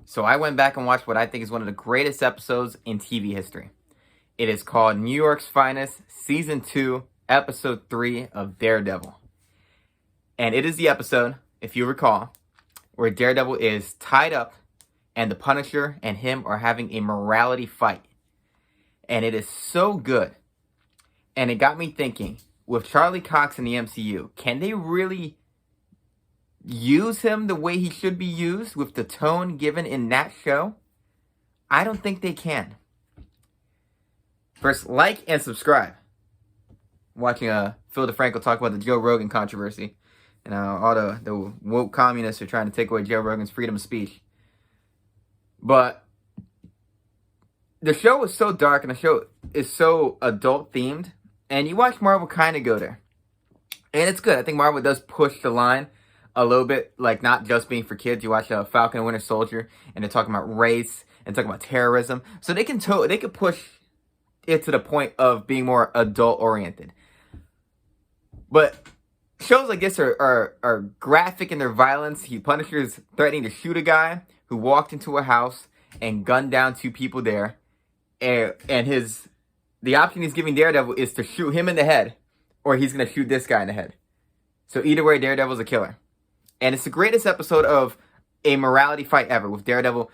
So I went back and watched what I think is one of the greatest episodes in TV history. It is called New York's Finest, Season 2, Episode 3 of Daredevil. And it is the episode, if you recall, where Daredevil is tied up and the Punisher and him are having a morality fight. And it is so good. And it got me thinking, with Charlie Cox in the MCU, can they really use him the way he should be used with the tone given in that show? I don't think they can. First, like and subscribe. I'm watching Phil DeFranco talk about the Joe Rogan controversy. And all the woke communists are trying to take away Joe Rogan's freedom of speech. But the show is so dark and the show is so adult themed. And you watch Marvel kind of go there. And it's good. I think Marvel does push the line a little bit, like not just being for kids. You watch Falcon and Winter Soldier, and they're talking about race and talking about terrorism. So they can push it to the point of being more adult oriented. But shows like this are graphic in their violence. Punisher is threatening to shoot a guy who walked into a house and gunned down 2 people there, and the option he's giving Daredevil is to shoot him in the head, or he's gonna shoot this guy in the head. So either way, Daredevil's a killer. And it's the greatest episode of a morality fight ever, with Daredevil,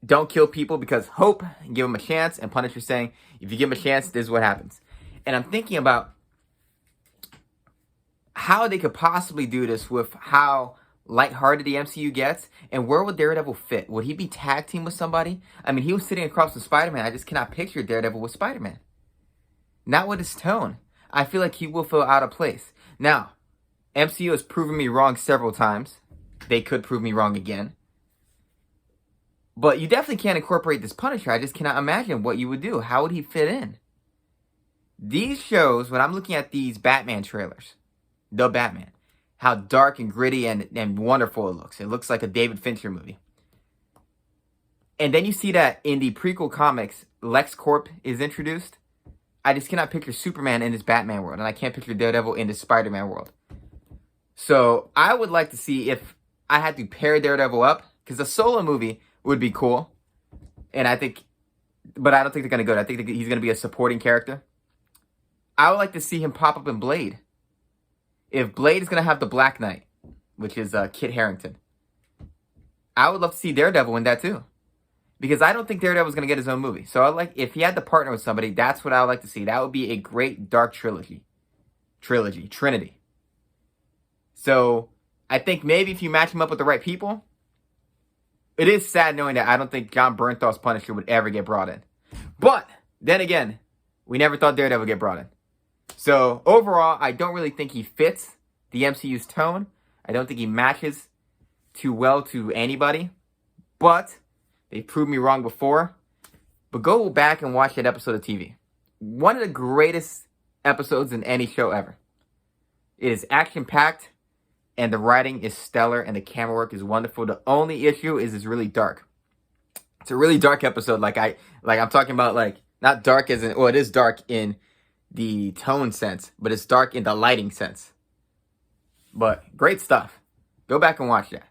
don't kill people because hope, and give him a chance, and Punisher saying, if you give him a chance, this is what happens. And I'm thinking about how they could possibly do this with how lighthearted the MCU gets, and where would Daredevil fit? Would he be tag team with somebody? I mean, he was sitting across from Spider-Man. I just cannot picture Daredevil with Spider-Man. Not with his tone. I feel like he will feel out of place. Now, MCU has proven me wrong several times. They could prove me wrong again. But you definitely can't incorporate this Punisher. I just cannot imagine what you would do. How would he fit in? These shows, when I'm looking at these Batman trailers, the Batman, how dark and gritty and wonderful it looks. It looks like a David Fincher movie. And then you see that in the prequel comics, LexCorp is introduced. I just cannot picture Superman in this Batman world. And I can't picture Daredevil in this Spider-Man world. So I would like to see if I had to pair Daredevil up, because a solo movie would be cool. And I don't think they're going to go there. I think he's going to be a supporting character. I would like to see him pop up in Blade. If Blade is going to have the Black Knight, which is Kit Harington, I would love to see Daredevil in that too. Because I don't think Daredevil's going to get his own movie. So if he had to partner with somebody, that's what I would like to see. That would be a great dark Trinity. So I think maybe if you match him up with the right people, it is sad knowing that I don't think John Bernthal's Punisher would ever get brought in. But then again, we never thought Daredevil would get brought in. So overall, I don't really think he fits the MCU's tone. I don't think he matches too well to anybody. But they proved me wrong before. But go back and watch that episode of TV. One of the greatest episodes in any show ever. It is action-packed, and the writing is stellar, and the camera work is wonderful. The only issue is it's really dark. It's a really dark episode. I'm talking about not dark as in, well, it is dark in the tone sense, but it's dark in the lighting sense. But great stuff. Go back and watch that.